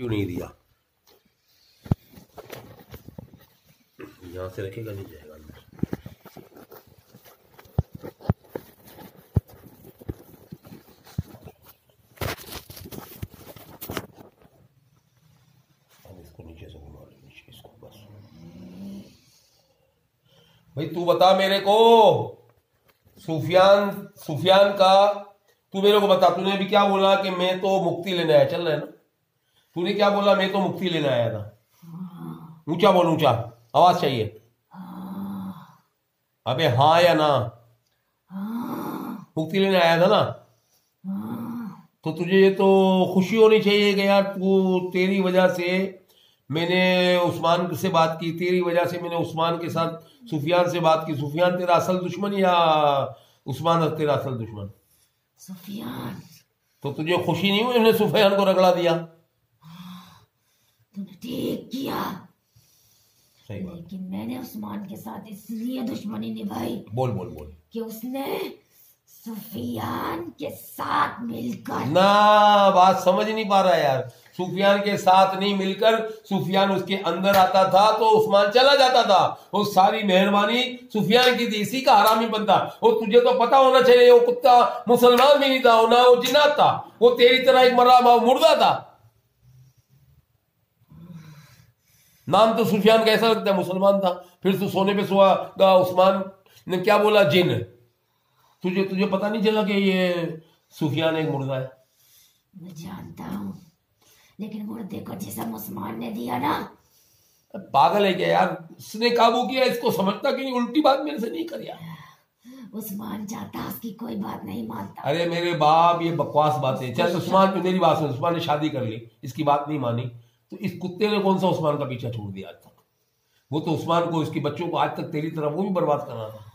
क्यों नहीं दिया? यहाँ से रखेगा, नहीं जाएगा अंदर। इसको नीचे से घुमा लो, नीचे इसको बस। भाई तू बता मेरे को, सुफियान का तू मेरे को बता। तूने भी क्या बोला कि मैं तो मुक्ति लेने आया, चल रहा है ना? तूने क्या बोला? मैं तो मुक्ति लेने आया था। ऊंचा बोल, ऊंचा आवाज चाहिए। अबे हाँ या ना? मुक्ति लेने आया था ना? तो तुझे तो खुशी होनी चाहिए कि यार तेरी वजह से मैंने उस्मान से बात की, तेरी वजह से मैंने उस्मान के साथ सुफियान से बात की। सुफियान तेरा असल दुश्मन या उस्मान तेरा असल दुश्मन? सुफियान। तो तुझे खुशी नहीं हुई उसने सुफियान को रगड़ा दिया? तूने ठीक किया। सही बात। लेकिन मैंने उस्मान के साथ इसलिए दुश्मनी निभाई, बोल बोल बोल, कि उसने सुफियान के साथ मिलकर ना, बात समझ नहीं पा रहा यार। सुफियान के साथ नहीं मिलकर, सुफियान उसके अंदर आता था तो उस्मान चला जाता था। वो सारी मेहरबानी सुफियान की थी, इसी का हरामी बनता। और तुझे तो पता होना चाहिए वो कुत्ता मुसलमान भी नहीं था, ना वो जिन्नात था, वो तेरी तरह एक मरा मुर्दा था। नाम तो सुफियान कैसा लगता है, मुसलमान था। फिर तो सोने पे सोआ उस्मान ने क्या बोला, जिन। तुझे पता नहीं चला कि ये सुफियान एक मुर्दा है? मैं जानता हूँ, लेकिन मुर्दे को जिस्म उस्मान ने दिया ना। पागल है क्या यार? उसने काबू किया, इसको समझता कि नहीं? उल्टी बात मेरे से नहीं कर यार। उस्मान चाहता, उसकी कोई बात नहीं मानता। अरे मेरे बाप, ये बकवास बातें। चल उस्मान, मेरी बात सुन, उस्मान ने शादी कर ली, इसकी बात नहीं मानी, तो इस कुत्ते ने कौन सा उस्मान का पीछा छोड़ दिया आज तक? वो तो उस्मान को, इसके बच्चों को आज तक तेरी तरह वो भी बर्बाद कर रहा था।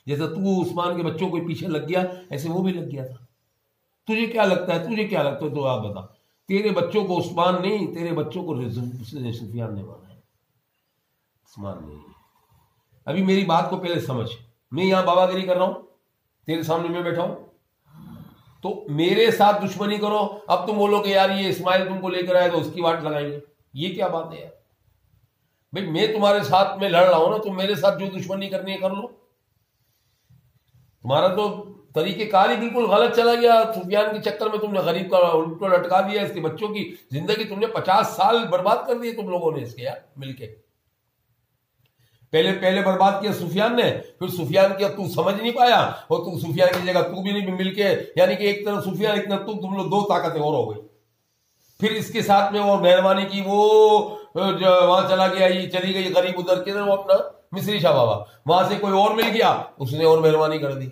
जैसा तू उस्मान के बच्चों को पीछे लग गया, ऐसे वो भी लग गया था। तुझे क्या लगता है? तो आप बता, तेरे बच्चों को उस्मान नहीं, तेरे बच्चों को सुफियान ने माना है, उस्मान नहीं। अभी मेरी बात को पहले समझ। मैं यहां बाबागिरी कर रहा हूं, तेरे सामने मैं बैठा हूं, तो मेरे साथ दुश्मनी करो। अब तुम बोलो कि यार ये इस्माइल तुमको लेकर आया तो उसकी वाट लगाएंगे, ये क्या बात है यार? भाई मैं तुम्हारे साथ में लड़ रहा हूं ना, तुम मेरे साथ जो दुश्मनी करनी है कर लो। तुम्हारा तो तरीकेकार ही बिल्कुल गलत चला गया। सुफियान के चक्कर में तुमने गरीब का उल्टो लटका दिया, इसके बच्चों की जिंदगी तुमने 50 साल बर्बाद कर दिए तुम लोगों ने इसके यार मिलके। पहले बर्बाद किया सुफियान ने, फिर सुफियान की अब तू समझ नहीं पाया, और तू सुफियान की जगह तू भी नहीं मिलके, यानी कि एक तरफ सुफियान, एक तरफ तुम लोग, दो ताकतें और हो गई। फिर इसके साथ में वो मेहरबानी की, वो वहां चला गया, ये चली गई गरीब उधर के, वो अपना मिस्री शाह बाबा, वहां से कोई और मिल गया, उसने और मेहरबानी कर दी।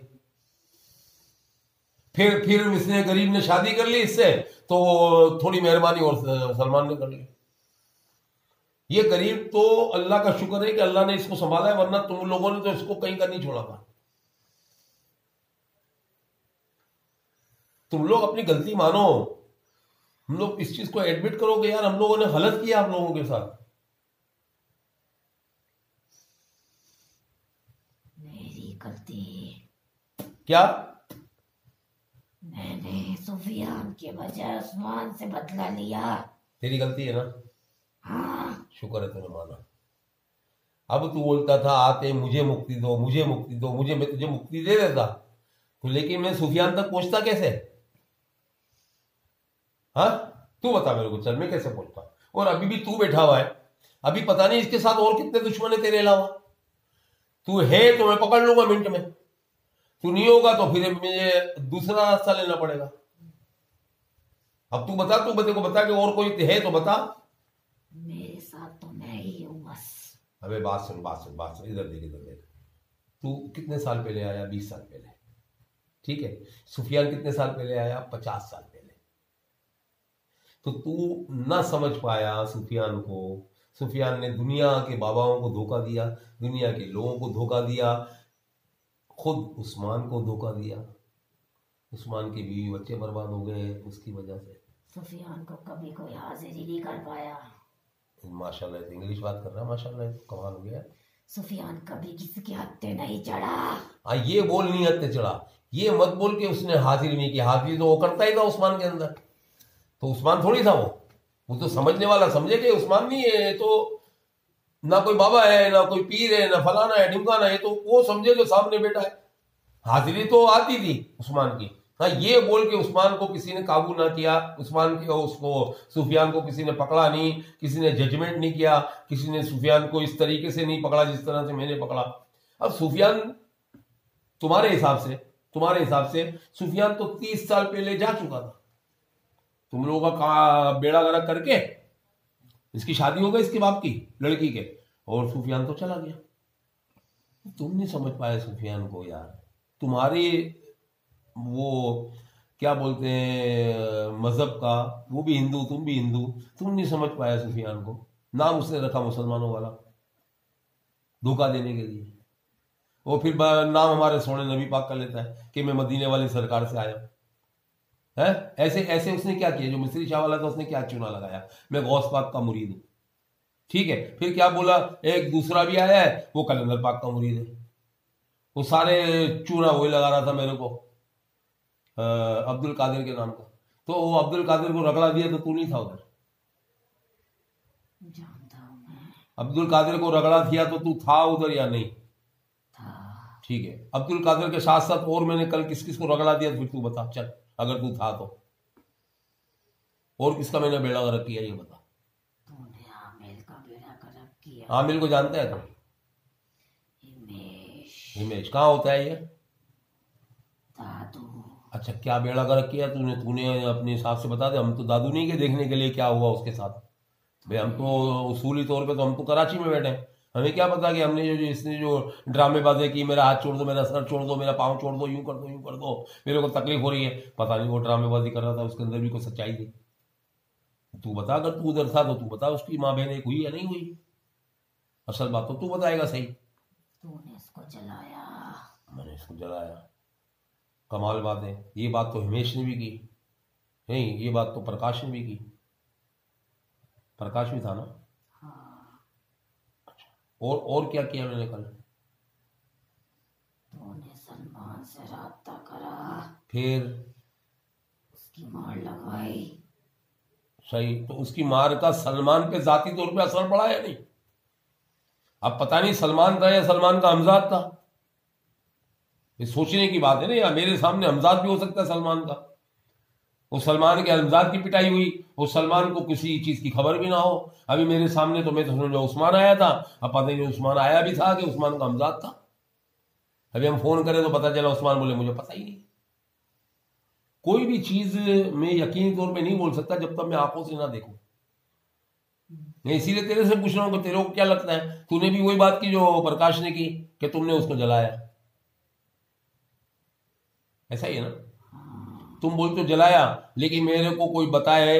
फिर इसने गरीब ने शादी कर ली इससे, तो थोड़ी मेहरबानी और सलमान ने कर ली। ये गरीब तो अल्लाह का शुक्र है कि अल्लाह ने इसको संभाला है, वरना तुम लोगों ने तो इसको कहीं का नहीं छोड़ा था। तुम लोग अपनी गलती मानो, हम लोग इस चीज को एडमिट करो कि यार हम लोगों ने गलत किया आप लोगों के साथ। मेरी गलती क्या? मैंने सुफियान के बजाय उस्मान से बदला लिया। तेरी गलती है ना? हाँ। शुक्र है तूने माना। अब तू बोलता था आते मुझे मुक्ति दो, मुझे मुक्ति दो, मैं तुझे मुक्ति दे देता, तो लेकिन मैं सुफियान तक पहुंचता कैसे? हाँ तू बता मेरे को, चल मैं कैसे पहुंचता? और अभी भी तू बैठा हुआ है, अभी पता नहीं इसके साथ और कितने दुश्मन है तेरे अलावा। तू है तो मैं पकड़ लूंगा मिनट में, तू नहीं होगा तो फिर मुझे दूसरा रास्ता लेना पड़ेगा। अब तू बता, को बता कि और कोई है तो बता। मेरे साथ तो मैं ही हूं बस। अबे बात सुन, इधर देख। तू कितने साल पहले आया? 20 साल पहले, ठीक है। सुफियान कितने साल पहले आया? 50 साल पहले। तो तू ना समझ पाया सुफियान को। सुफियान ने दुनिया के बाबाओं को धोखा दिया, दुनिया के लोगों को धोखा दिया, खुद उस्मान को धोखा दिया। उस्मान के बीवी बच्चे बर्बाद हो गए उसकी वजह से। सुफियान को कभी कोई हाजिरी नहीं कर पाया। माशाल्लाह, इंग्लिश बात कर रहा है, माशाल्लाह कमाल हो गया। सुफियान कभी किसी के हत्थे नहीं चढ़ा। ये बोल नहीं हत्थे चढ़ा, ये मत बोल के उसने हाजिरी नहीं की। हाजिरी तो वो करता ही था उस्मान के अंदर, तो उस्मान थोड़ी था वो। वो तो समझने वाला समझे कि उस्मान नहीं है, तो ना कोई बाबा है, ना कोई पीर है, ना फलाना है, ढिमकाना है, तो वो समझे जो सामने बैठा है। हाजिरी तो आती थी उस्मान की। हाँ, ये बोल के उस्मान को किसी ने काबू ना किया, उस्मान के उसको सुफियान को किसी ने पकड़ा नहीं, किसी ने जजमेंट नहीं किया, किसी ने सुफियान को इस तरीके से नहीं पकड़ा जिस तरह से मैंने पकड़ा। अब सुफियान तुम्हारे हिसाब से सुफियान तो 30 साल पहले जा चुका था, तुम लोगों का बेड़ा गर्क करके इसकी शादी हो गई इसके बाप की लड़की के, और सुफियान तो चला गया। तुम नहीं समझ पाए सुफियान को यार। तुम्हारे वो क्या बोलते हैं मजहब का, वो भी हिंदू तुम भी हिंदू, तुम नहीं समझ पाया सुफियान को। नाम उसने रखा मुसलमानों वाला धोखा देने के लिए। वो फिर नाम हमारे सोने नबी पाक का लेता है कि मैं मदीने वाली सरकार से आया है। ऐसे ऐसे उसने क्या किया, जो मिस्री शाह वाला था उसने क्या चूना लगाया, मैं गौस पाक का मुरीद हूं। ठीक है, फिर क्या बोला, एक दूसरा भी आया है वो कलंदर पाक का मुरीद है। वो सारे चूना वही लगा रहा था मेरे को अब्दुल कादिर के नाम का। तो वो अब्दुल कादिर को रगड़ा दिया तो तू नहीं था उधर। जानता हूं मैं। अब्दुल कादिर को रगड़ा दिया तो तू था उधर या नहीं था। ठीक है, अब्दुल कादिर के साथ साथ और मैंने कल किस किस को रगड़ा दिया फिर तू बता, चल अगर तू था तो। और किसका मैंने बेड़ा गर्क किया ये बता। तूने आमिर का बेड़ा गर्क किया। आमिर को जानता है तो? हिमेश कहाँ होता है ये? दादू। अच्छा, क्या बेड़ा गर्क किया तूने? तूने अपने हिसाब से बता दे, हम तो दादू नहीं के देखने के लिए क्या हुआ उसके साथ भाई। हम तो उसूली तौर पे तो हम तो कराची में बैठे हैं, हमें क्या पता कि हमने जो इसने जो ड्रामेबाजी की, मेरा हाथ छोड़ दो, मेरा सर छोड़ दो, मेरा पाँव छोड़ दो, यूं कर दो यूं कर दो, मेरे को तकलीफ हो रही है। पता नहीं वो ड्रामेबाजी कर रहा था, उसके अंदर भी कोई सच्चाई थी। तू बता, अगर तू उधर था तो तू बता उसकी माँ बहन एक हुई या नहीं हुई। असल बात तो तू बताएगा सही। तूने इसको जलाया। मैंने इसको जलाया, कमाल बात है। ये बात तो हिमेश ने भी की, नहीं ये बात तो प्रकाश ने भी की। प्रकाश भी था ना? हाँ। और क्या किया मैंने कल? तूने सलमान से राब्ता करा, फिर उसकी मार लगाई। सही, तो उसकी मार का सलमान पे जाती तौर पे असर पड़ा या नहीं? अब पता नहीं सलमान था या सलमान का हमजाद था, ये सोचने की बात है ना। या मेरे सामने हमजाद भी हो सकता है सलमान का, वो सलमान के हमजाद की पिटाई हुई, वो सलमान को किसी चीज की खबर भी ना हो। अभी मेरे सामने तो मैं तो समझा उस्मान आया था, अब पता नहीं उस्मान आया भी था कि उस्मान का हमजाद था। अभी हम फोन करें तो पता चला उस्मान बोले मुझे पता ही नहीं। कोई भी चीज मैं यकीनी तौर पे नहीं बोल सकता जब तक मैं आंखों से ना देखूं। मैं इसीलिए तेरे से पूछ रहा हूं कि तेरे को क्या लगता है। तूने भी वही बात की जो प्रकाश ने की कि तुमने उसको जलाया, ऐसा ही है ना? तुम बोलते हो जलाया, लेकिन मेरे को कोई बताए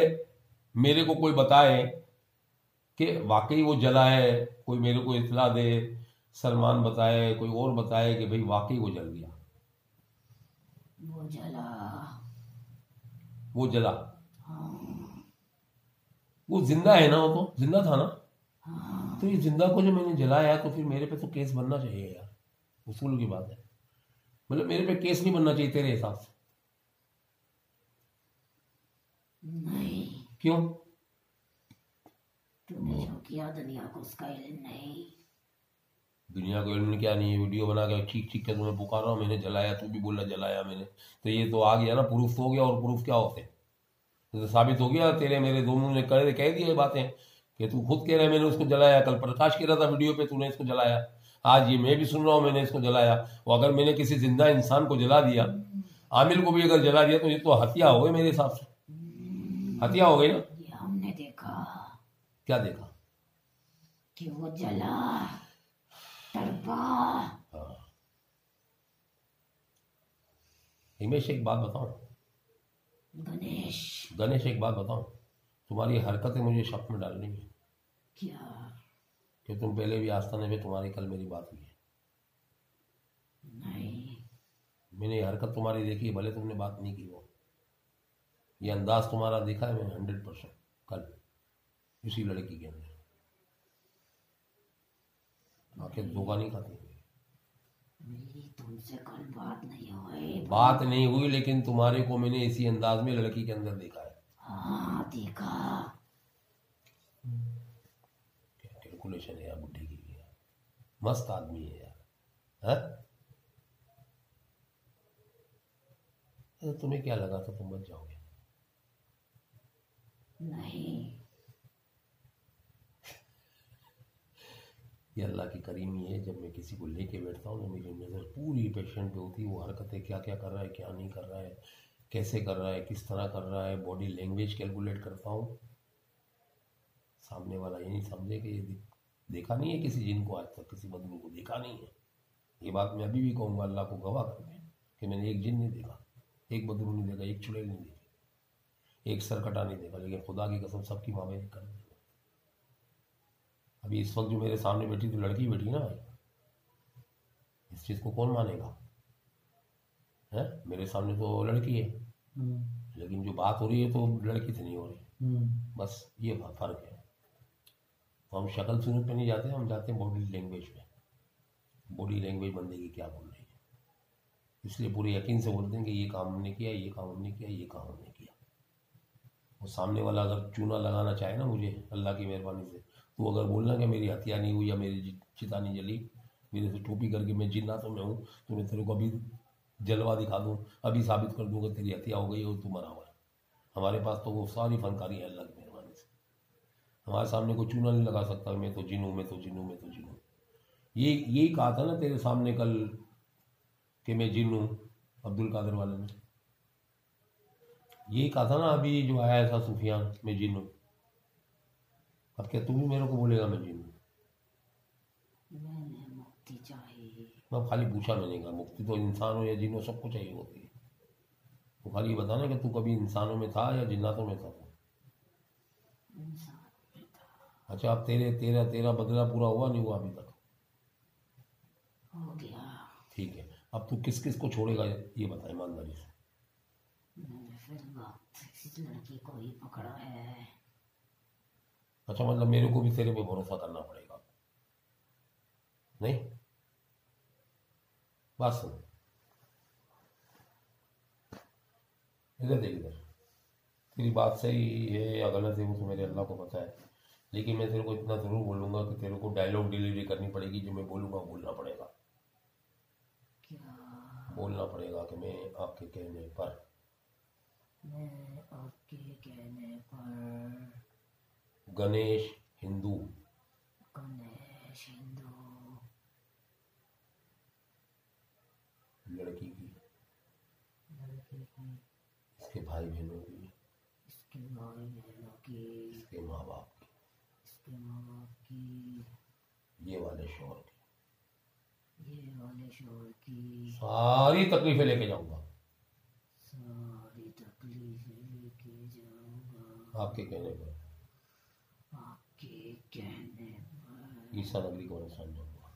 कि वाकई वो जला है, कोई मेरे को इत्तला दे, सलमान बताए, कोई और बताए कि भाई वाकई वो जल गया। वो जला। हाँ। वो जिंदा है ना, वो तो जिंदा था ना। हाँ। तो ये जिंदा को जो मैंने जलाया तो फिर मेरे पे तो केस बनना चाहिए यार, उसूल की बात है। मतलब मेरे पे केस नहीं बनना चाहिए तेरे हिसाब से? नहीं। क्यों? तूने जो किया दुनिया को उसका इल्म नहीं। दुनिया को इल्म क्या नहीं है? वीडियो बना के चीख चीख के तुम्हें पुकार रहा हूँ मैंने जलाया, तू भी बोल रहा जलाया मैंने, तो ये तो आ गया ना, प्रूफ तो हो गया। और प्रूफ क्या होते हैं? तो साबित हो गया, तेरे मेरे दो मुंह ने कह दिए बातें कि तू खुद कह रहा है मैंने उसको जलाया, कल प्रकाश कह रहा था वीडियो पे तूने इसको जलाया, आज ये मैं भी सुन रहा हूँ मैंने इसको जलाया। वो अगर मैंने किसी जिंदा इंसान को जला दिया, आमिर को भी अगर जला दिया, तो ये तो हत्या हो गई मेरे हिसाब से, हत्या हो गई ना। ये हमने देखा। क्या देखा? कि वो जला, तड़पा। हाँ। हिमेश एक बात बताऊं, गणेश एक बात बताऊं, तुम्हारी हरकतें मुझे शक में डाल रही है। क्या? कि तुम पहले भी आस्थाने में तुम्हारी कल मेरी बात हुई है। नहीं। मैंने ये हरकत तुम्हारी देखी है, भले तुमने बात नहीं की, वो ये अंदाज तुम्हारा देखा है मैंने 100% कल इसी लड़की के अंदर। आंखें धोखा नहीं खाती। मेरी तुमसे कल बात नहीं हुई। बात नहीं हुई, लेकिन तुम्हारे को मैंने इसी अंदाज में लड़की के अंदर देखा है। हाँ देखा। कैलकुलेशन है यार बुढ़े की भी यार, मस्त आदमी है यार। है तो तुम्हें क्या लगा था तुम बच जाओगे? नहीं, ये अल्लाह की करीमी है, जब मैं किसी को लेके बैठता हूँ ना मेरी नज़र पूरी पेशेंट पे होती है, वो हरकतें क्या क्या कर रहा है, क्या नहीं कर रहा है, कैसे कर रहा है, किस तरह कर रहा है, बॉडी लैंग्वेज कैलकुलेट करता हूँ। सामने वाला ये नहीं समझे कि ये देखा नहीं है किसी जिन को, आज तक किसी बदलू को देखा नहीं है। ये बात मैं अभी भी कहूँगा अल्लाह को गवाह करके कि मैंने एक जिन नहीं देखा, एक बदलू नहीं देखा, एक चुड़ैल नहीं देखी, एक सरकटा नहीं देखा, लेकिन खुदा की कसम सबकी माँ मेरी कर दी। अभी इस वक्त जो मेरे सामने बैठी तो लड़की बैठी ना भाई, इस चीज़ को कौन मानेगा? है मेरे सामने तो लड़की है, लेकिन जो बात हो रही है तो लड़की से नहीं हो रही। बस ये फर्क है। तो हम शक्ल सूरत पे नहीं जाते, हम जाते हैं बॉडी लैंग्वेज पे। बॉडी लैंग्वेज बंदे की क्या बोल रही है, इसलिए पूरे यकीन से बोलते हैं कि ये काम हमने किया, ये काम हमने किया, ये काम हमने किया। वो सामने वाला अगर चूना लगाना चाहे ना मुझे अल्लाह की मेहरबानी से, तो अगर बोलना कि मेरी हत्या नहीं हुई या मेरी चिता नहीं जली, मेरे से टोपी करके मैं जिन्ना तो मैं हूँ, तो मैं तेरे को अभी जलवा दिखा दूँ, अभी साबित कर दूँ कि तेरी हत्या हो गई और तू मरा हुआ है। हमारे पास तो वो सारी फनकारी है अल्लाह की मेहरबानी से। हमारे सामने कोई चूना नहीं लगा सकता मैं तो जिन हूँ, मैं तो जिन हूँ, मैं तो जिन हूँ। यही कहा था ना तेरे सामने कल कि मैं जिन हूँ, अब्दुल कादिर वाले ने यही कहा था ना अभी जो आया था सुफियान, मैं जिन हूँ। अब क्या तू भी मेरे को बोलेगा मैं जिन हूँ? मैंने मुक्ति चाहिए। मैं खाली पूछा, मैंने कहा मुक्ति तो इंसान हो या जिन हो सबको चाहिए होती है। तो खाली ये बताना कि तू कभी इंसानों में था या जिन्नातों में था तू? इंसान में था। अच्छा, अब तेरा बदला पूरा हुआ नहीं हुआ अभी तक? हो गया। ठीक है, अब तू किस किस को छोड़ेगा ये बता ईमानदारी से। मैंने फिर वक्त इस लड़की को ही पकड़ा है। अच्छा, मतलब मेरे को भी तेरे पे भरोसा करना पड़ेगा? नहीं, बात सुन, इधर देख इधर। तेरी बात सही है या गलत है वो तो मेरे अल्लाह को पता है, लेकिन मैं तेरे को इतना ज़रूर बोलूँगा कि तेरे को डायलॉग डिलीवरी करनी पड़ेगी। जो मैं बोलूँगा बोलना पड़ेगा। क्या? बोलना पड़ेगा कि मैं आपके कहने पर गणेश हिंदू गणेश हिंदू लड़की की, लड़की की, इसके भाई बहनों की, इसके भाई बहनों की, इसके माँ बाप की, इसके माँ बाप की, ये वाले शोहर की, ये वाले शोहर की सारी तकलीफें लेके जाऊंगा। सारी तकलीफें लेके जाऊंगा आपके कहने पर आपके कहने पर। ईसा नगरी को नुकसान जाऊंगा,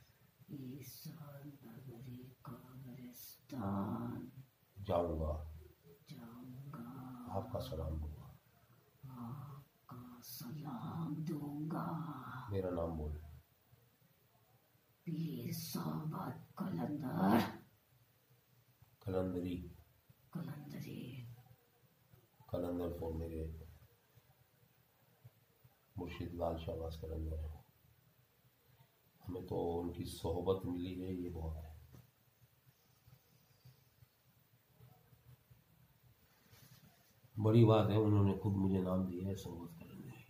ईसा नगरी कब्रिस्तान जाऊंगा, जाऊंगा, आपका सलाम दूंगा। आपका सलाम दूंगा। मेरा नाम बोल। पीर सोबत कलंदर, कलंदरी, कलंदरी। कलंदर तो मेरे मुर्शिद लाल शाहबाज कलंदर है। हमें तो उनकी सोहबत मिली है, ये बहुत है। बड़ी बात है, उन्होंने खुद मुझे नाम दिया है सोहबत कलंदरी,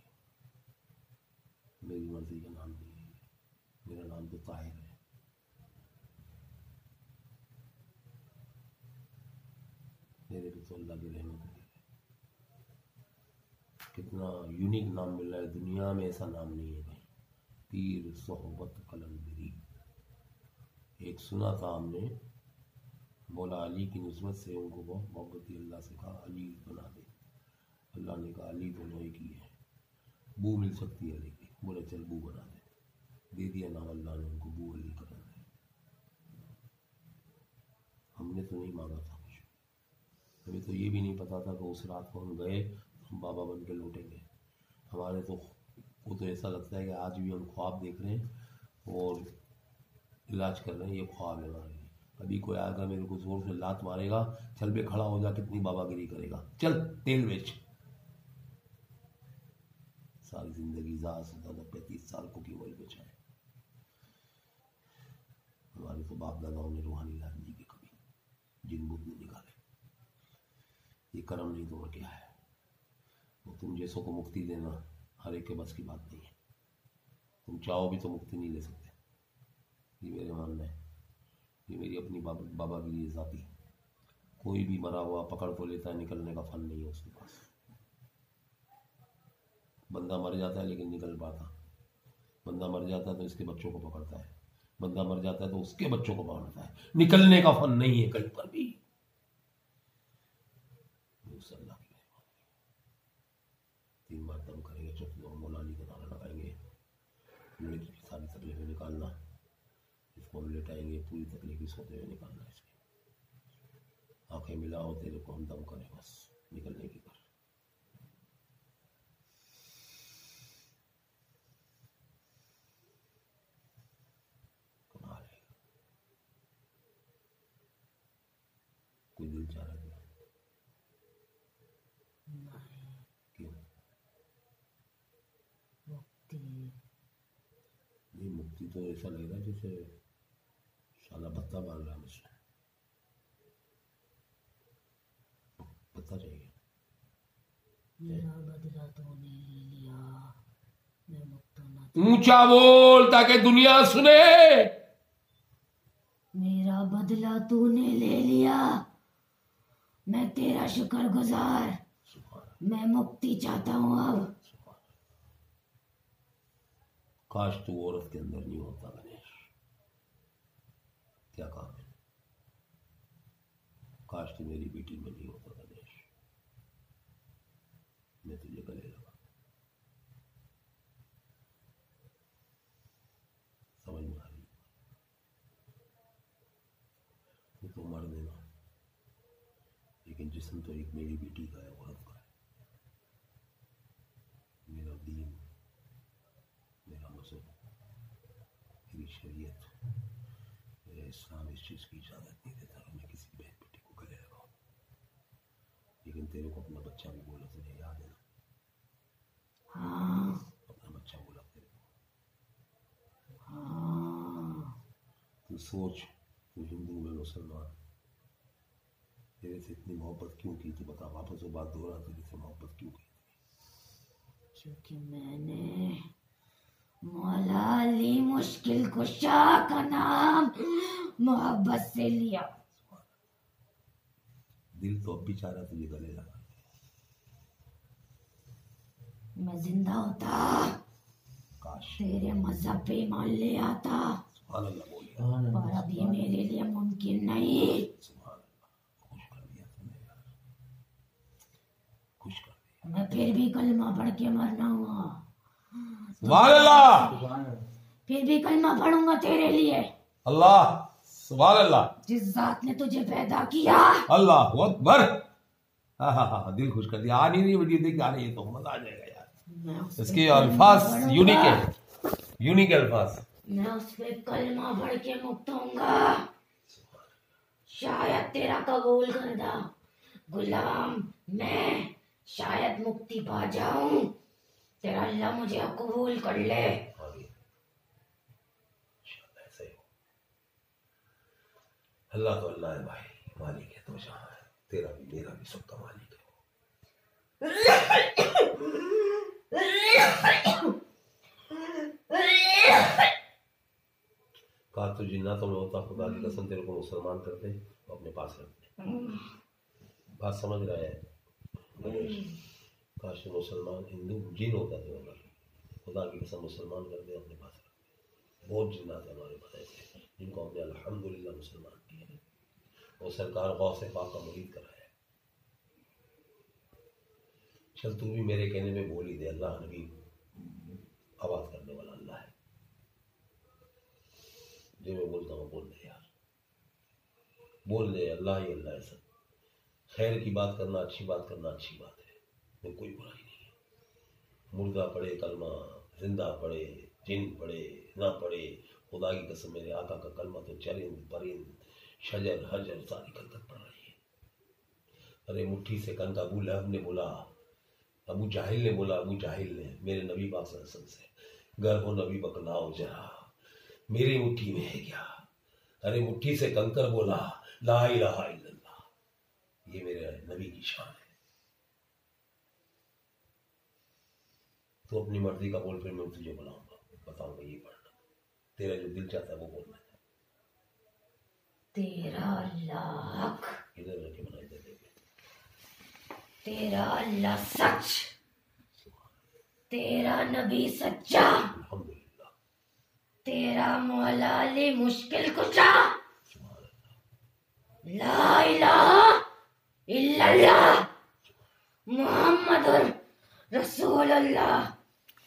मेरी मर्जी का नाम दिया है। मेरा नाम तो ताहिर है। मेरे पे तो अल्लाह की रहमत है। कितना यूनिक नाम मिल रहा है, दुनिया में ऐसा नाम नहीं है कहीं। पीर सोहबत कलंदरी। एक सुना था हमने, बोला अली की निस्बत से उनको बहुत मोहब्बत थी, अल्लाह से कहा अली बना दे। अल्लाह ने कहा अली तो लोहे की है, बू मिल सकती है अली की। बोले चल बू बना दे दिया नाम अल्लाह ने उनको, बू अली कलंदरी। हमने तो नहीं मांगा था कुछ, हमें तो ये भी नहीं पता था कि उस रात को हम गए हम बाबा बन के लौटेंगे। हमारे तो वो तो ऐसा लगता है कि आज भी हम ख्वाब देख रहे हैं और इलाज कर रहे हैं, ये ख्वाब है हमारे लिए। कभी कोई आएगा मेरे को जोर से लात मारेगा, चल बे खड़ा हो जा, कितनी बाबागिरी करेगा, चल तेल बेच। सारी जिंदगी ज़्यादा से ज़्यादा 35 साल को केवल बचाए। हमारे तो बाप दादाओं ने रूहानी लाल जी के कभी जिन बुत नहीं निकाले। ये कर्म नहीं तो और क्या है। वो तुम जैसों को मुक्ति देना हर एक के बस की बात नहीं है। तुम चाहो भी तो मुक्ति नहीं ले सकते। ये मेरे मानना है, ये मेरी अपनी बाबा की ये जाती। कोई भी मरा हुआ पकड़ तो लेता है, निकलने का फल नहीं है उसके पास। बंदा मर जाता है लेकिन निकल पाता। बंदा मर जाता है तो इसके बच्चों को पकड़ता है, बंदा मर जाता है तो उसके बच्चों को पकड़ता है। निकलने का फल नहीं है कहीं पर भी। अल्लाह की 3 बार दम करेंगे, चौथी और मौलानी का नारा लगाएंगे। लड़की की सारी तकलीफें निकालना, इसको हम लेटाएंगे, पूरी तकलीफ सोते हुए निकालना। इसकी आंखें मिलाओ, तेरे को हम दम करें, बस निकलने की कर। कमाल है। कोई दिल चाह रहा है क्यों? नहीं, मुक्ति तो ऐसा लग रहा है जैसे साला बत्ता मार रहा है मुझसे। पता चाहिए। मेरा बदला तूने ले लिया, मैं मुक्त होना। ऊंचा बोल ताकि दुनिया सुने। मेरा बदला तूने ले लिया, मैं तेरा शुक्रगुजार। मैं मुक्ति चाहता हूँ अब। काश तू औरत के अंदर नहीं होता गणेश। क्या काम है? काश तू मेरी बेटी में नहीं होता गणेश। मैं तुझे गले लगा। समझ में आ रही? तू तो मर देना, लेकिन जिस्म तो एक मेरी बेटी का है, औरत का है। मेरा दीन, मेरा मज़हब, मेरी शरीयत, मेरा इस्लाम इस चीज़ की इजाज़त नहीं देता कि मैं किसी बहन बेटी को गले लगाऊं। लेकिन तेरे को अपना बच्चा भी बोला, तुझे याद है ना? हाँ अपना बच्चा बोला तेरे को। हाँ। तू सोच, तू हिंदू में मुसलमान, तेरे से इतनी मोहब्बत क्यों की? तू बता, वापस वो बात दोहरा, तेरे से मोहब्बत क्यों की? क्योंकि मैंने मौला अली मुश्किल कुशा का नाम मोहब्बत से लिया। दिल तो अब भी चाह रहा तुझे गले लगा। मैं जिंदा होता, काश तेरे मजहब पे ईमान ले आता, सुभान अल्लाह बोलिए। पर अब ये मेरे लिए मुमकिन नहीं। सुभान अल्लाह, खुश कर दिया तुमने यार, खुश कर दिया। मैं फिर भी कलमा पढ़ के मरना हुआ, सुभान अल्लाह, फिर भी कलमा पढ़ूंगा तेरे लिए। अल्लाह, सुभान अल्लाह। जिस जात ने तुझे पैदा किया। अल्लाह अकबर। हाँ हाँ हाँ, दिल खुश कर दिया। आ नहीं रही वीडियो देख, आ रही है तो मजा आ जाएगा यार। इसके अल्फाज यूनिक है, यूनिक अल्फाज। मैं उस पे कलमा पढ़ के मुक्त होऊंगा। शायद तेरा कबूल करदा गुलाम मैं, शायद मुक्ति पा जाऊं। तेरा अल्लाह मुझे कबूल कर ले। अल्लाह तो अल्लाह है भाई, मालिक है तो जहां है, तेरा भी मेरा भी सबका मालिक है। कहा तो जिन्नातों में होता, खुदा की कसम तेरे को मुसलमान करते तो अपने पास रखते। बात समझ रहा है? काश मुसलमान हिंदू जिन होता तो अगर खुदा की कसम मुसलमान करते अपने पास रखते। बहुत जिन्नात है हमारे पास ऐसे, जिनको हमने अल्हम्दुलिल्लाह मुसलमान किया है। और सरकार गौस पाक का मुरीद करा है। चल तू भी मेरे कहने में बोल ही दे, अल्लाह नबी आवाज करने वाला अल्लाह है। जो मैं बोलता हूँ बोल दे यार, बोल दे, अल्लाह ही अल्लाह है। सब खैर की बात करना, अच्छी बात करना अच्छी बात है, में कोई बुराई नहीं है। मुर्दा पड़े कलमा, जिंदा पड़े, जिन पड़े ना पड़े, खुदा की कसम मेरे आका का कलमा तो चरिंद परिंद शजर हजर सारी कल तक पड़ रही है। अरे मुट्ठी से कंधा अबू लहब ने बोला, अबू जाहिल ने बोला, अबू जाहिल ने मेरे नबी पाक सल्लल्लाहु अलैहि वसल्लम से, घर हो नबी बकलाओ जरा, मेरी मुट्ठी में है क्या? अरे मुट्ठी से कंकर बोला, ला इलाहा इल्लल्लाह, ये मेरे नबी की शान है। तो अपनी मर्जी का बोल, फिर मैं तुझे बुलाऊंगा, बताऊंगा ये पढ़ना, तेरा जो दिल चाहता है वो बोलना है। 13 लाख इधर रखे बनाए दे देंगे। 13 अल्लाह सच, तेरा नबी सच्चा, अल्हम्दुलिल्लाह। तेरा मौला अली मुश्किल कुशा, ला इलाहा इल्लल्लाह मुहम्मदुर रसूलुल्लाह।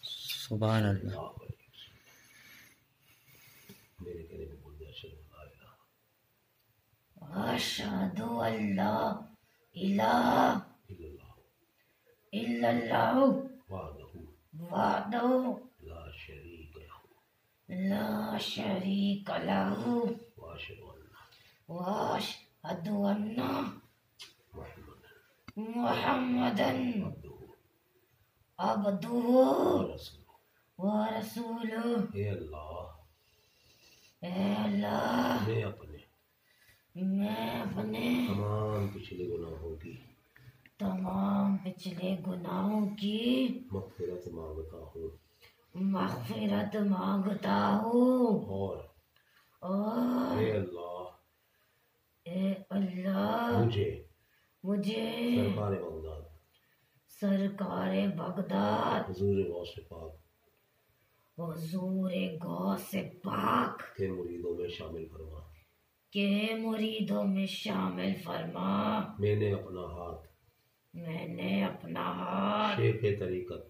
सुभान अल्लाह। मेरे कहने में बोल दिया, अशहदु अल्ला इलाहा इल्लल्लाह वहदहु ला शरीक लहू वअशहदु वअशहदु अन्ना मुहम्मदन अब्दुहु व रसूलुहु। हे अल्लाह, ए अल्लाह, मैं अपने तमाम पिछले गुनाहों की मग़फ़िरत मांगता हूँ और ए अल्लाह मुझे सरकारे बगदाद हुज़ूर गौसे पाक के मुरीदों में शामिल फरमा। मैंने अपना हाथ शेख तरीक़त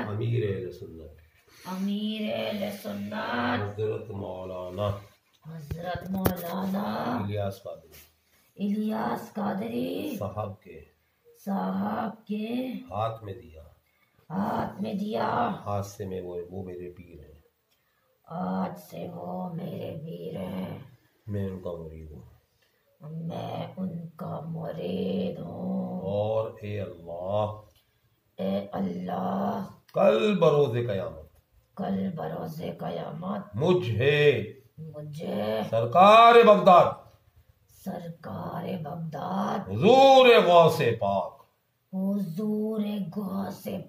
अमीर अहले सुन्नत हज़रत मौलाना इलियास कादरी साहब के हाथ में दिया। आज से वो मेरे पीर हैं, मैं उनका मुरीद हूँ। और ए अल्लाह कल बरोज़े क़यामत मुझे सरकार बगदाद हुज़ूर गौसे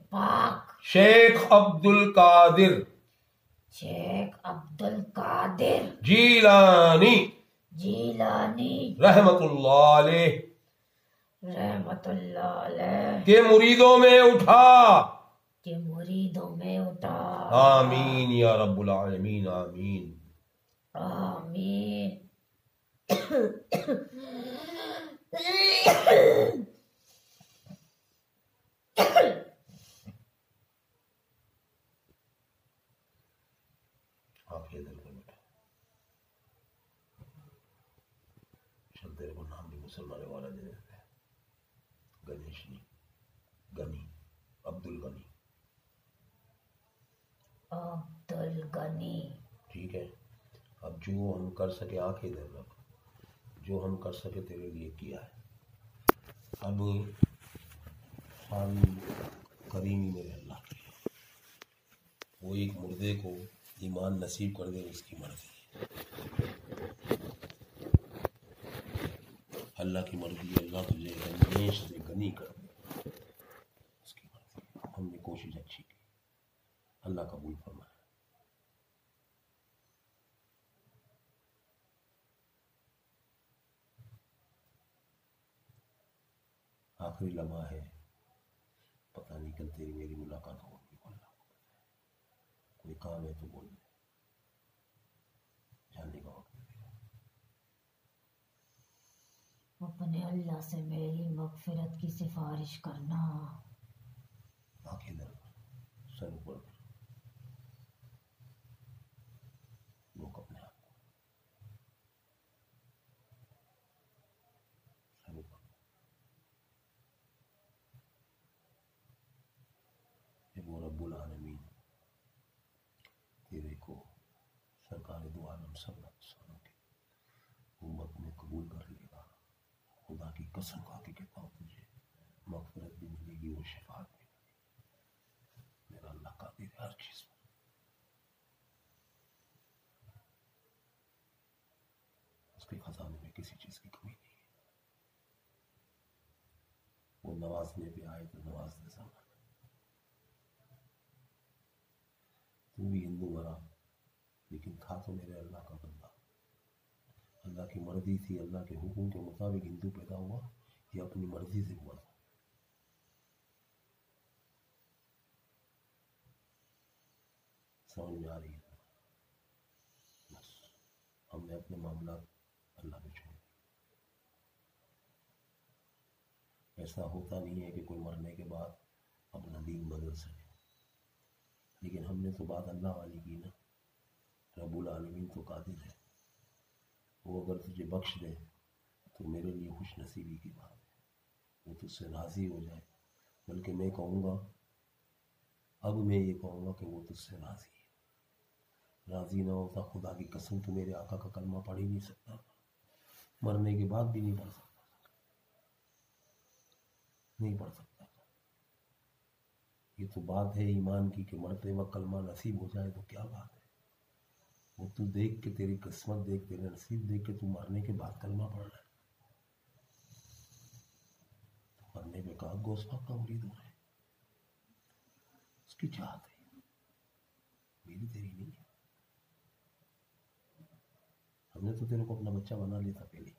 पाक शेख अब्दुल कादिर जीलानी रहमतुल्लाह अलैह के मुरीदों में उठा। आमीन या रब्बुल आलमीन, आमीन आमीन। आप ये दिल को बैठा, शायद तेरे को नाम भी मुसलमान वाला दे देते हैं, गणेश नहीं, गनी, अब्दुल गनी, ठीक है। अब जो हम कर सके, आंखें इधर रख, जो हम कर सके तेरे लिए किया है। अब खाली करीमी मेरे अल्लाह की है, वो एक मुर्दे को ईमान नसीब कर दे, उसकी मर्जी है। अल्लाह की मर्जी है, अल्लाह तुझे गणेश से गनी कर दे, उसकी मर्जी है। हमने कोशिश अच्छी की, अल्लाह कबूल फरमाए। आखिरी लम्हा है, पता नहीं कल तेरी मेरी मुलाकात होगी, कोई काम है तो बोल दे, जाने का वक्त है। अपने अल्लाह से मेरी मगफिरत की सिफारिश करना। आंखें दर सर ऊपर कर, लोग अपने आप को सर ऊपर। वो रब्बुल आलमीन तेरे को सरकार दो आलम सब इंसानों की उम्मत में कबूल कर लेगा। खुदा की कसम खा के कहता हूँ तुझे, मग़फ़िरत भी मिलेगी और शफ़ाअत भी। मेरा अल्लाह कादिर है हर चीज़ पर। उसके ख़जाने में किसी चीज़ की कमी नहीं है। वो नवाजने पे आए तो नवाज दे ज़माना। तू भी हिंदू मरा लेकिन था तो मेरे अल्लाह का बंदा। अल्लाह की मर्जी थी, अल्लाह के हुक्म के मुताबिक हिंदू पैदा हुआ, ये अपनी मर्जी से हुआ था। समझ में आ रही है? बस हमने अपने मामला अल्लाह पे छोड़ दिए। ऐसा होता नहीं है कि कोई मरने के बाद अपना दीन बदल सके, लेकिन हमने तो बात अल्लाह वाली की ना। रब्बुल आलमीन तो कादिर है, वो अगर तुझे बख्श दे तो मेरे लिए खुश नसीबी की बात है, वो तुझसे राज़ी हो जाए। बल्कि मैं कहूँगा, अब मैं ये कहूँगा कि वो तुझसे राज़ी है। राज़ी ना होता, खुदा की कसम, तो मेरे आका का कलमा पढ़ ही नहीं सकता था, मरने के बाद भी नहीं पढ़ सकता था, नहीं पढ़ सकता था। ये तो बात है ईमान की कि मरते वक्त कलमा नसीब हो जाए तो क्या बात है। वो तू देख के, तेरी किस्मत देख, तेरे नसीब देख के तू मरने के बाद कलमा पढ़ रहा है। तो मरने पे कहा गौस पाक का मुरीद हो रहा है, उसकी चाहत है, मेरी तेरी नहीं है। हमने तो तेरे को अपना बच्चा बना लिया था पहले,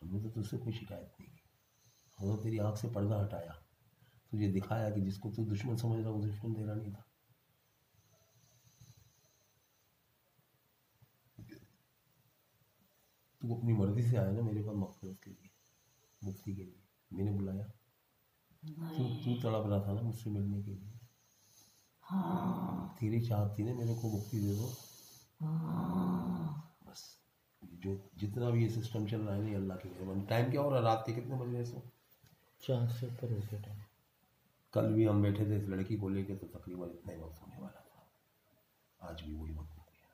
हमने तो तुझसे कोई शिकायत नहीं की। हमने तेरी आंख से पर्दा हटाया, तुझे दिखाया कि जिसको तू दुश्मन समझ रहा वो दुश्मन तेरा नहीं था। तू अपनी मर्जी से आया ना मेरे पास मग़फ़िरत के लिए, मुक्ति के लिए। मैंने बुलाया, तू तड़प रहा था ना मुझसे मिलने के लिए। हाँ तेरी चाहत थी ना मेरे को मुक्ति दे दो। हाँ। बस जो जितना भी ये सिस्टम चल रहा है नहीं, अल्लाह की मेहरबानी। टाइम क्या हो रहा है? रात के कितने बज रहे हैं? 4 से ऊपर हो गया टाइम। कल भी हम बैठे थे इस लड़की को लेके तो तकरीबन इतना ही वक्त होने वाला था, आज भी वही वक्त हो गया।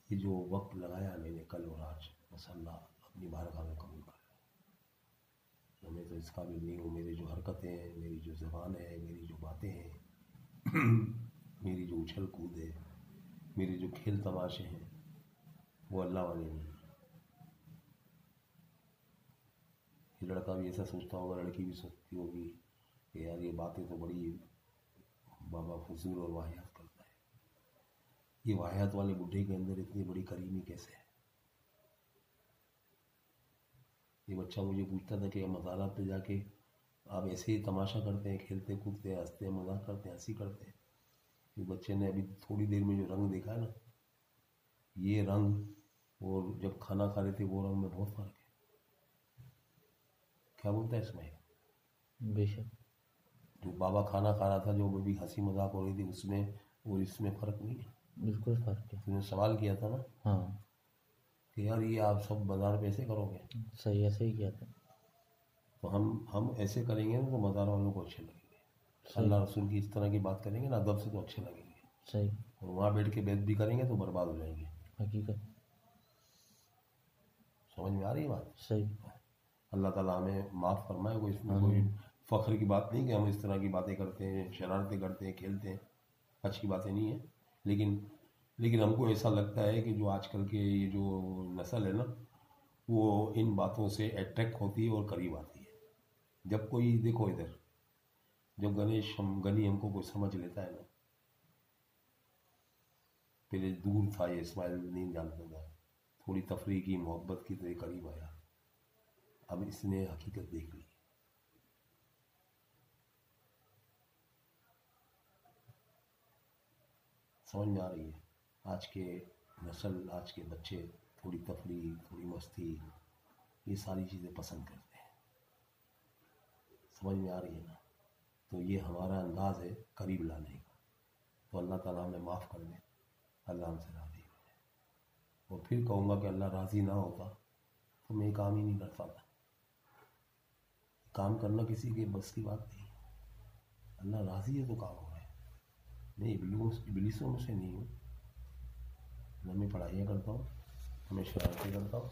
ये जो वक्त लगाया मैंने कल और आज, बस अल्लाह अपनी बारगाह में कबूल कर ले। मैं तो इस काबिल नहीं हूँ। मेरी जो हरकतें हैं, मेरी जो ज़बान है, मेरी जो बातें हैं मेरी जो उछल कूद है, मेरे जो खेल तमाशे हैं, वो अल्लाह वाले नहीं। ये लड़का भी ऐसा सोचता होगा, लड़की भी सोचती होगी कि यार ये बातें तो बड़ी बाबा फजूल और वाहियात करता है। ये वाहियात वाले बुढ़े के अंदर इतनी बड़ी करीमी कैसे है? ये बच्चा मुझे पूछता था कि मज़ारात पे जाके आप ऐसे ही तमाशा करते हैं, खेलते कूदते हैं, हंसते हैं, मजाक करते हैं, हंसी करते हैं। इस बच्चे ने अभी थोड़ी देर में जो रंग देखा है ना, ये रंग और जब खाना खा रहे थे वो रंग में बहुत फ़र्क है। क्या बोलता है इसमें? बेशक। जो बाबा खाना खा रहा था, जो भी हंसी मजाक हो रही थी, उसमें और इसमें फ़र्क नहीं है। बिल्कुल फ़र्क है। तूने सवाल किया था ना हाँ, कि यार ये आप सब बाज़ार पे ऐसे करोगे? सही ऐसे ही किया था। तो हम ऐसे करेंगे ना तो बाज़ार वालों को अच्छे लगेंगे। सही। अल्लाह रसूल की इस तरह की बात करेंगे ना अदब से तो अच्छे लगेंगे, सही। और वहाँ बैठ के बेइज्जती भी करेंगे तो बर्बाद हो जाएंगे। हकीकत। समझ में आ रही है बात? सही। अल्लाह ताला हमें माफ़ फरमाए। कोई इसमें कोई फ़ख्र की बात नहीं कि हम इस तरह की बातें करते हैं, शरारतें करते हैं, खेलते हैं, अच्छी बातें नहीं है। लेकिन हमको ऐसा लगता है कि जो आजकल के ये जो नस्ल है ना, वो इन बातों से अट्रैक्ट होती है और करीब आती है। जब कोई, देखो इधर, जब गनी हमको कोई समझ लेता है ना, पहले दूर था, ये इस्माइल नहीं जानता था, थोड़ी तफरीह की, मोहब्बत की, तो ये करीब आया। अब इसने हकीकत देख ली। समझ में आ रही है? आज के नस्ल, आज के बच्चे थोड़ी तफरीह, थोड़ी मस्ती, ये सारी चीज़ें पसंद करते हैं। समझ में आ रही है ना? तो ये हमारा अंदाज़ है करीब लाने का। तो अल्लाह ताला हमें माफ़ कर दे, अल्लाह हमसे राज़ी हो जाए। और फिर कहूँगा कि अल्लाह राज़ी ना होता तो मैं काम ही नहीं कर पाता। काम करना किसी के बस की बात नहीं। अल्लाह राज़ी है तो काम हो रहा है। मैं इब्लीसों में से नहीं हूँ, न मैं पढ़ाइयाँ करता हूँ, न मैं शरारतें करता हूँ।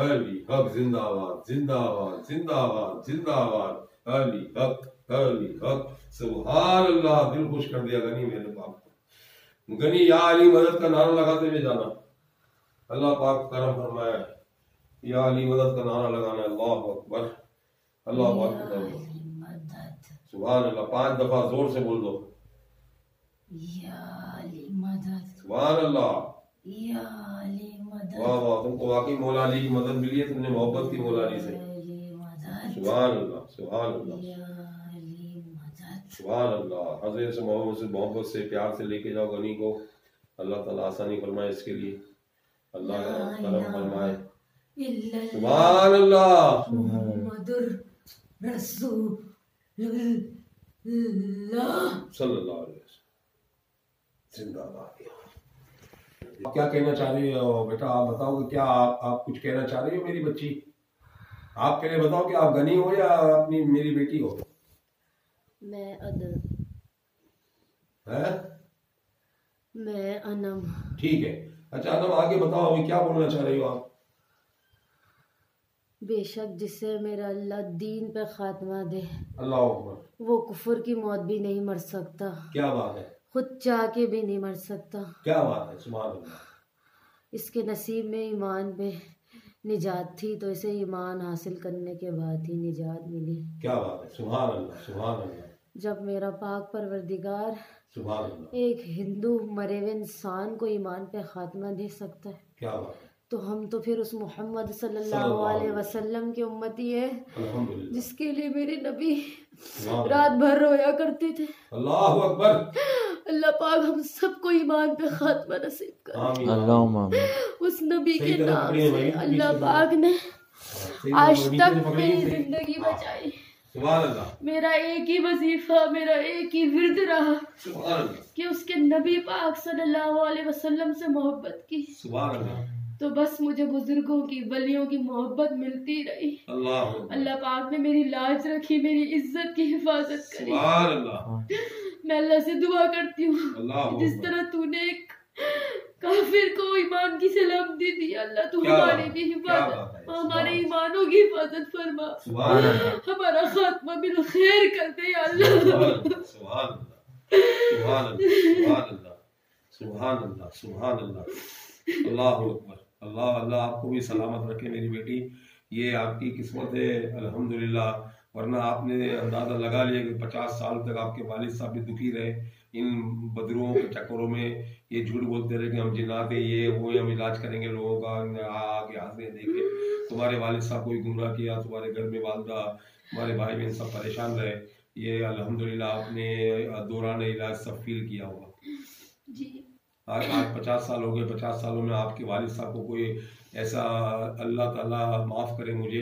अली हक जिंदाबाद जिंदाबाद जिंदाबाद जिंदाबाद, अली हक। सुभान अल्लाह, दिल खुश कर दिया गनी मेरे बाप को। गनी या अली मदद का नारा लगाते हुए जाना, अल्लाह पाक करम फरमाया। या अली मदद का नारा लगाना, अल्लाह अकबर, अल्लाह अकबर, सुभान अल्लाह। 5 दफा जोर से बोल दो, या अली मदद, सुभान अल्लाह। या अली मदद, वाह वाह, तुमको वाकई मौला अली की मदद मिली है, तुमने मोहब्बत की मौला अली से। अली मदद, सुभान अल्लाह सुभान अल्लाह या अली मदद। सुभान अल्लाह। हज़रत से मोहब्बत से प्यार से लेके जाओ गनी को, अल्लाह ताला आसानी फरमाए इसके लिए, अल्लाह करम फरमाए। सुभान अल्लाह मुहम्मदुर रसूलुल्लाह सल्लल्लाहु अलैहि वसल्लम। जिंदाबाद। आप क्या कहना चाह रही हो बेटा, आप बताओ कि क्या आप कुछ कहना चाह रही हो मेरी बच्ची? आप पहले बताओ कि आप गनी हो या अपनी मेरी बेटी हो? मैं अदर, है? मैं अनम। ठीक है। अच्छा अनम, आगे बताओ अभी क्या बोलना चाह रही हो आप? बेशक जिससे मेरा अल्लाह दीन पे खात्मा दे, अल्लाह अकबर, वो कुफर की मौत भी नहीं मर सकता, क्या बात है, खुद चाह के भी नहीं मर सकता। क्या बात है, सुभान अल्लाह। इसके नसीब में ईमान पे निजात थी, तो इसे ईमान हासिल करने के बाद ही निजात मिली। क्या बात है, सुभान अल्लाह सुभान अल्लाह जब मेरा पाक परवरदिगार सुभान अल्लाह। एक हिंदू मरे हुए इंसान को ईमान पे खात्मा दे सकता है, क्या बात है, तो हम तो फिर उस मोहम्मद सल्लल्लाहु अलैहि वसल्लम के उम्मती है, अल्हम्दुलिल्लाह। जिसके लिए मेरे नबी सुभान रात भर रोया करते थे। अल्लाह अकबर। अल्लाह पाक हम सबको ईमान पे खात्मा नसीब कर। आमीन। अल्लाहुम्मा आमीन। उस नबी सही के तरह नाम पकड़िए से भाई, अल्लाह पीछे पाक ने सही आज तरह तक नीचे से पकड़िए, मेरी सही। जिंदगी बचाई। सुभान अल्लाह मेरा एक ही वजीफा, मेरा एक ही विर्द रहा सुभान अल्लाह कि उसके नबी पाक सल्लल्लाहु अलैहि वसल्लम से मोहब्बत की, सुभान अल्लाह तो बस मुझे बुजुर्गों की वलियों की मोहब्बत मिलती रही। अल्लाह अकबर। अल्लाह पाक ने मेरी लाज रखी, मेरी इज्जत की हिफाजत करी। सुभान अल्लाह मैं अल्लाह से दुआ करती हूँ अल्लाह जिस अकबर। तरह तूने एक काफिर को ईमान की सलामती दी, अल्लाह तू क्या हमारी बात भी है, क्या बात हिफाजत, है, हमारे सुभान। ईमानों की हिफाजत फरमा, सुभान अल्लाह हमारा खात्मा बिल खैर कर दे या अल्लाह। सुभान अल्लाह सुभान अल्लाह सुभान अल्लाह सुभान अल्लाह अल्लाह अकबर। अल्लाह अल्लाह आपको भी सलामत रखे मेरी बेटी, ये आपकी किस्मत है अल्हम्दुलिल्लाह, वरना आपने अंदाज़ा लगा लिया कि 50 साल तक आपके वालिद साहब भी दुखी रहे इन बदरुओं के चक्करों में, ये झूठ बोलते रहे कि हम जिन्नात हैं, ये वो, हम इलाज करेंगे लोगों का, आके हंसने देखे। तुम्हारे वालिद साहब को भी गुमराह किया, तुम्हारे घर में वालदा, तुम्हारे भाई बहन सब परेशान रहे, ये अल्हम्दुलिल्लाह आपने दौरान इलाज सब फील किया होगा। जी आज 50 साल हो गए, 50 सालों में आपके वालिद साहब को कोई ऐसा, अल्लाह ताला माफ़ करे मुझे,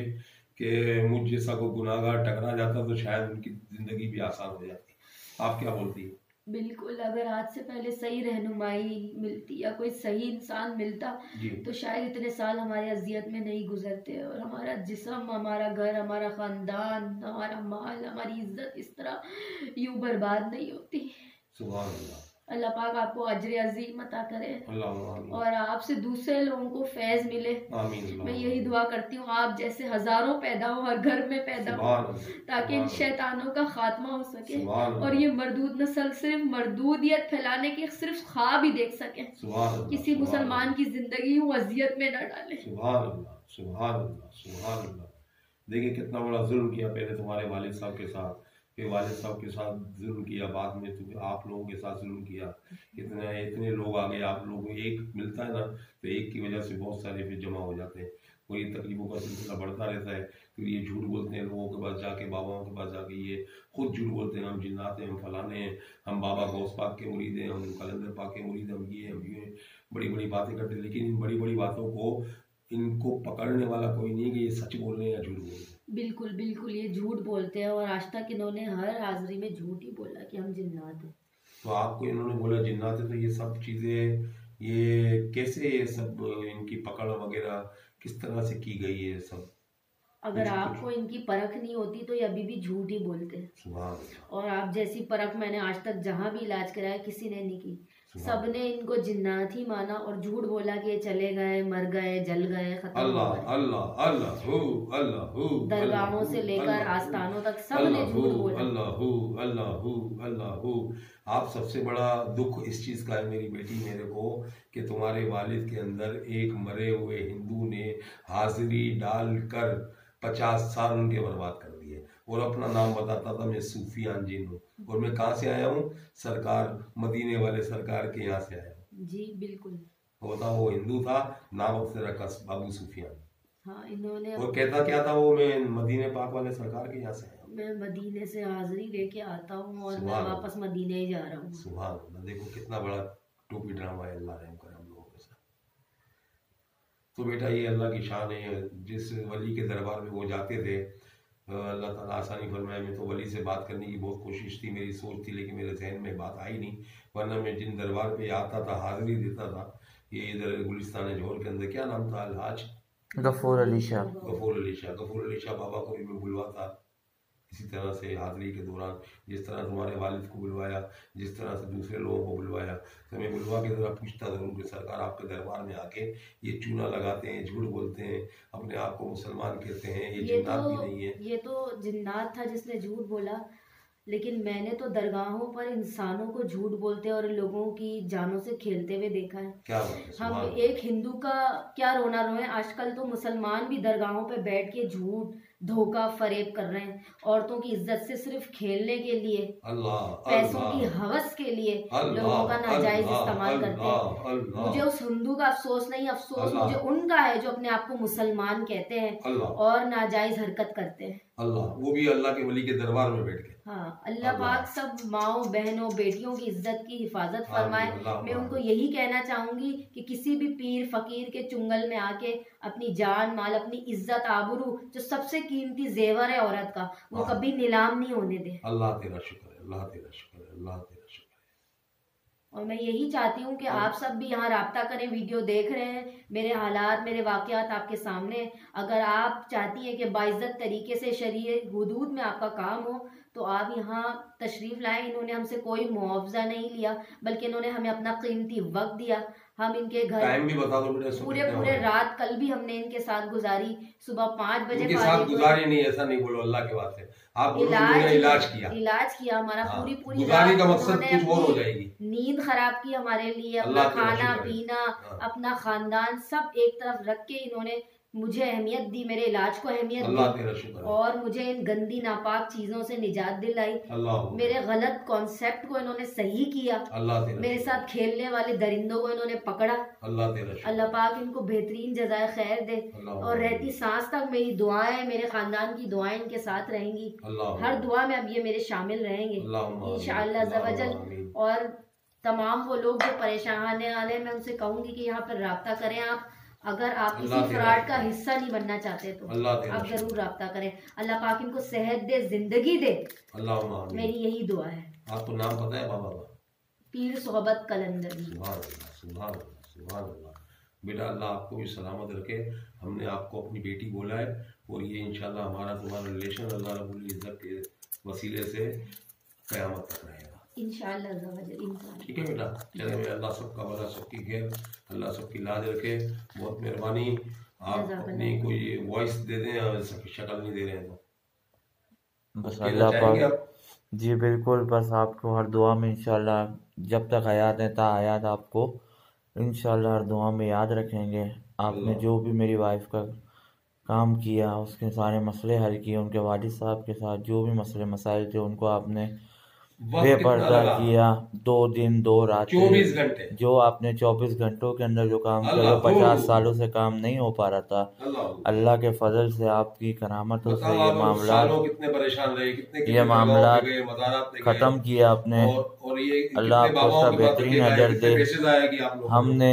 कि मुझ जैसा को गुनाहगार टकरा जाता तो शायद उनकी ज़िंदगी भी आसान हो जाती। आप क्या बोलती हैं? बिल्कुल, अगर आज से पहले सही रहनुमाई मिलती या कोई सही इंसान मिलता जी तो शायद इतने साल हमारे अजियत में नहीं गुजरते, और हमारा जिस्म, हमारा घर, हमारा खानदान, हमारा माल, हमारी इज्जत इस तरह यूं बर्बाद नहीं होती। सुभान अल्लाह अल्लाह पाक आपको अजर अजीम अता करे अल्लाह आमीन और आपसे दूसरे लोगों को फैज मिले। आमीन मैं यही दुआ करती हूँ आप जैसे हजारों पैदा हो, हर घर में पैदा हो, सुभान अल्लाह ताकि इन शैतानों का खात्मा हो सके सुभान और अल्लाह ये मरदूद नस्ल सिर्फ मरदूदियत फैलाने की सिर्फ ख्वाब ही देख सके, सुभान अल्लाह किसी सुभान मुसलमान की जिंदगी यूं अजियत में न डाले। सुभान अल्लाह सुभान अल्लाह सुभान अल्लाह। देखिए कितना बड़ा जुल्म किया पहले तुम्हारे वालिद साहब के साथ, फिर वालिद साहब के साथ जुल्म किया, बाद में तुम्हें आप लोगों के साथ जुल्म किया, इतने लोग आ गए, आप लोगों को एक मिलता है ना, तो एक की वजह से बहुत सारे फिर जमा हो जाते हैं, और ये तकलीफों का सिलसिला बढ़ता रहता है। फिर ये झूठ बोलते हैं लोगों के पास जाके, बाबाओं के पास जाके, ये खुद झूठ बोलते हैं हम जिन्नात हैं, हम फलाने हैं, हम बाबा गौस पाक के मुरीद हैं, हम कलंदर पाक के मुरीद हैं, हम ये हम ये, बड़ी बड़ी बातें करते हैं। लेकिन इन बड़ी बड़ी बातों को इनको पकड़ने वाला कोई नहीं कि ये सच बोल रहे हैं या झूठ बोल रहे हैं। बिल्कुल बिल्कुल, ये झूठ बोलते हैं और आज तक इन्होंने हर हाजिरी में झूठ ही बोला कि हम जिन्नात हैं। तो आपको इन्होंने बोला जिन्नात है, तो ये सब चीज़ें, ये कैसे, ये सब इनकी पकड़ वगैरह किस तरह से की गई है सब? अगर आपको इनकी परख नहीं होती तो ये अभी भी झूठ ही बोलते हैं, सुभान अल्लाह और आप जैसी परख मैंने आज तक जहाँ भी इलाज कराया किसी ने नहीं की। सबने इनको जिन्नात ही माना और झूठ बोला कि ये चले गए, मर गए, जल गए, खत्म हो अल्लाह गए। अल्लाह अल्लाह अल्लाह दरगाहों से लेकर आस्थानों तक सबने झूठ बोला। अल्लाह। आप सबसे बड़ा दुख इस चीज का है मेरी बेटी मेरे को कि तुम्हारे वालिद के अंदर एक मरे हुए हिंदू ने हाजिरी डालकर 50 साल उनके बर्बाद कर दिए और अपना नाम बताता था मैं सूफियान जीन हूँ और मैं कहाँ से आया हूँ? सरकार मदीने वाले सरकार के यहाँ से आया हूँ। जी बिल्कुल। होता वो हिंदू था, नाम से रखा बाबू सूफियान। हाँ, इन्होंने और कहता क्या था वो, मैं मदीने पाक वाले सरकार के यहाँ से आया हूँ। मैं मदीने से हाजिरी लेके आता हूँ और मैं सुभान वापस मदीने ही जा रहा हूँ। सुभान अल्लाह। देखो कितना बड़ा टोपी ड्रामा है, अल्लाह रहम करे हम लोगों के साथ। तो बेटा ये अल्लाह की शान है, जिस वली के दरबार में वो जाते थे अल्लाह ताला आसानी फरमाए। मैं तो वली से बात करने की बहुत कोशिश थी, मेरी सोच थी, लेकिन मेरे जहन में बात आई नहीं, वरना मैं जिन दरबार पे आता था हाजिरी देता था, ये इधर गुलिस्तान जोहर के अंदर क्या नाम था आज, गफूर अली शाह। गफूर अली शाह बाबा को भी मैं बुलवाता इसी तरह से हाजिरी के दौरान, जिस तरह तुम्हारे वालिद को बुलवाया, जिस तरह से दूसरे लोगों को बुलवाया, तो मैं बुलवा के जरा पूछता जरूर कि सरकार आपके दरबार में आके ये चूना लगाते हैं, झूठ बोलते हैं, अपने आप को मुसलमान कहते हैं, ये जिन्नात भी नहीं है। ये तो जिन्नात था जिसने झूठ बोला, लेकिन मैंने तो दरगाहों पर इंसानों को झूठ बोलते और लोगों की जानों से खेलते हुए देखा है। क्या बात है, हम सुभान एक हिंदू का क्या रोना रोए, आजकल तो मुसलमान भी दरगाहों पे बैठ के झूठ धोखा फरेब कर रहे हैं, औरतों की इज्जत से सिर्फ खेलने के लिए, अल्लाह पैसों की हवस के लिए लोगों का नाजायज इस्तेमाल करते हैं। मुझे उस हिंदू का अफसोस नहीं, अफसोस मुझे उनका है जो अपने आप को मुसलमान कहते हैं और नाजायज हरकत करते हैं। अल्लाह, वो भी अल्लाह के वली के दरबार में बैठ के। हाँ, अल्लाह पाक सब माओ बहनों बेटियों की इज्जत की हिफाजत फरमाए। मैं उनको यही कहना चाहूंगी कि किसी भी पीर फकीर के चुंगल में आके अपनी जान माल, अपनी इज्जत आबरू, जो सबसे कीमती जेवर है औरत का, वो कभी नीलाम नहीं होने दे। अल्लाह तेरा शुक्र है, अल्लाह तेरा शुक्र है, अल्लाह तेरा शुक्र है। और मैं यही चाहती हूँ कि आप सब भी यहाँ राब्ता करें, वीडियो देख रहे हैं, मेरे हालात मेरे वाक़यात आपके सामने। अगर आप चाहती हैं कि बाइज्जत तरीके से शरीय हुदूद में आपका काम हो तो आप यहाँ तशरीफ़ लाएं। इन्होंने हमसे कोई मुआवजा नहीं लिया, बल्कि इन्होंने हमें अपना कीमती वक्त दिया। हम इनके घर टाइम भी बता दो बेटा, पूरे रात कल भी हमने इनके साथ गुजारी, सुबह 5 बजे उनके साथ गुजारी नहीं, ऐसा नहीं बोलो, अल्लाह के वास्ते आप बोलो इलाज किया हमारा। पूरी गुजारी का मकसद कुछ और हो जाएगी। नींद खराब की हमारे लिए, अपना खाना पीना, अपना खानदान सब एक तरफ रख के इन्होंने मुझे अहमियत दी, मेरे इलाज को अहमियत दी और मुझे इन गंदी नापाक चीजों से निजात दिलाई। मेरे गलत कॉन्सेप्ट को इन्होंने सही किया, मेरे साथ खेलने वाले दरिंदों को इन्होंने पकड़ा। अल्लाह पाक इनको बेहतरीन जज़ाए खैर दे और रहती सांस तक मेरी दुआएं, मेरे खानदान की दुआएं इनके साथ रहेंगी। हर दुआ में अब ये मेरे शामिल रहेंगे इंशाअल्लाह ज़वजल। और तमाम वो लोग जो परेशान आने वाले, मैं उनसे कहूंगी कि यहाँ पर राब्ता करें। आप अगर आप किसी फ्रॉड का हिस्सा नहीं बनना चाहते तो आप जरूर राब्ता करें। अल्लाह पाक इनको सेहत दे, जिंदगी दे, मेरी यही दुआ है। आपको नाम पता है बाबा का? पीर सोहबत कलंदरी। सुभान अल्लाह, सुभान अल्लाह, सुभान अल्लाह। बेटा अल्लाह आपको भी सलामत रखे। हमने आपको अपनी बेटी बोला है और ये इंशाल्लाह हमारा तुम्हारा रिलेशन अल्लाह रब्बुल इज्जत के वसीले से क़यामत तक रहेगा इंशाअल्लाह। ठीक है बेटा, चले मैं अल्लाह सबका भला, सबकी खैर, अल्लाह सबकी लाज रखे। बहुत मेहरबानी। आप अपनी कोई वॉइस दे दें, शक्ल नहीं दे रहे हैं तो बस अल्लाह पाक जी बिल्कुल, बस आपको हर दुआ में इंशाल्लाह जब तक हयात है ता हयात आपको इंशाल्लाह हर दुआ में याद रखेंगे। आपने जो भी मेरी वाइफ का काम किया, उसके सारे मसले हल किए, उनके वालिद साहब के साथ जो भी मसले मसाइल थे उनको आपने बेपर्दा किया। 2 दिन 2 रात 24 घंटे जो आपने 24 घंटों के अंदर जो काम किया, 50 सालों से काम नहीं हो पा रहा था। अल्लाह के फजल से, आपकी करामतों से ये मामला कितने परेशान रहे, ये मामला खत्म किया आपने। अल्लाह आपको उसका बेहतरीन अजर दे। हमने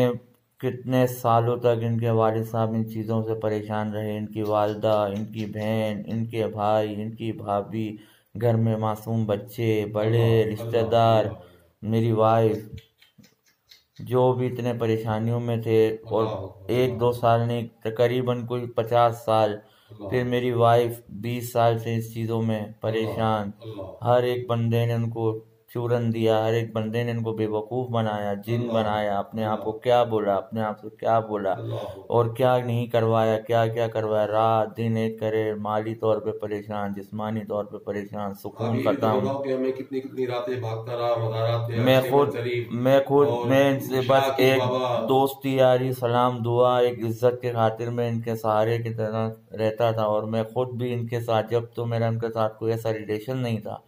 कितने सालों तक इनके वालिद साहब इन चीज़ों से परेशान रहे, इनकी वालदा, इनकी बहन, इनके भाई, इनकी भाभी, घर में मासूम बच्चे, बड़े रिश्तेदार, मेरी वाइफ, जो भी इतने परेशानियों में थे। और 1-2 साल नहीं, तकरीबन कोई 50 साल। फिर मेरी वाइफ 20 साल से इस चीज़ों में परेशान। हर एक बंदे ने उनको चूरन दिया, हर एक बंदे ने इनको बेवकूफ़ बनाया, जिन बनाया, अपने आप को क्या बोला, अपने आप से क्या बोला और क्या नहीं करवाया, क्या क्या करवाया। रात दिन एक करे, माली तौर पे परेशान, जिस्मानी तौर पे परेशान, सुकून खत्म। कितनी कितनी रातें भागता रहा मज़ारात में, मैं इनसे बस एक दोस्ती यारी सलाम दुआ एक इज्जत के खातिर मैं इनके सहारे की तरह रहता था। और मैं खुद भी इनके साथ, जब तो मेरा इनके साथ कोई ऐसा रिलेशन नहीं था,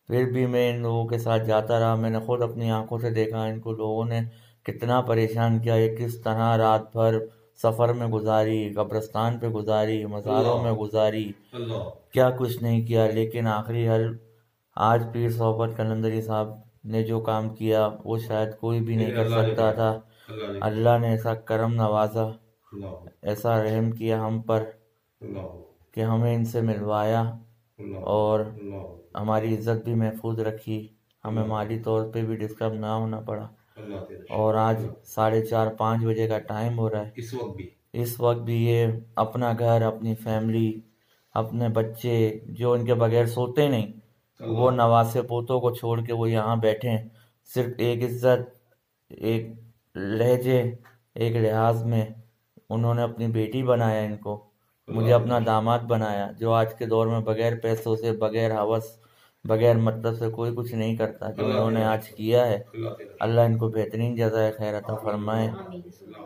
फिर भी मैं इन लोगों के साथ जाता रहा। मैंने खुद अपनी आंखों से देखा इनको लोगों ने कितना परेशान किया, ये किस तरह रात भर सफ़र में गुजारी, कब्रिस्तान पे गुजारी, मज़ारों में गुजारी, क्या कुछ नहीं किया। लेकिन आखिरी हल आज पीर सोहबत कलंदरी साहब ने जो काम किया वो शायद कोई भी नहीं कर सकता था। अल्लाह ने ऐसा करम नवाजा, ऐसा रहम किया हम पर कि हमें इनसे मिलवाया और हमारी इज्जत भी महफूज रखी, हमें माली तौर पे भी डिस्टर्ब ना होना पड़ा। और आज 4:30-5 बजे का टाइम हो रहा है, इस वक्त भी ये अपना घर, अपनी फैमिली, अपने बच्चे जो इनके बगैर सोते नहीं, वो नवासे पोतों को छोड़ के वो यहाँ बैठे हैं। सिर्फ एक इज्जत, एक लहजे, एक लिहाज में उन्होंने अपनी बेटी बनाया इनको, मुझे अपना दामाद बनाया, जो आज के दौर में बगैर पैसों से, बगैर हवस, बगैर मतलब से कोई कुछ नहीं करता, जो उन्होंने आज किया है। अल्लाह इनको बेहतरीन जज़ाए खैर अता फरमाए।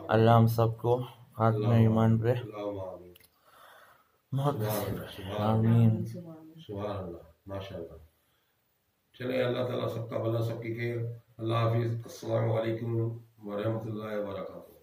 अल्लाह हम सबको खात्मे ईमान पे आमीन। माशाअल्लाह। चले, अल्लाह ताला सबका भला, सबकी खैर। अल्लाह हाफिज़। अस्सलामु अलैकुम व रहमतुल्लाहि व बरकातुहू।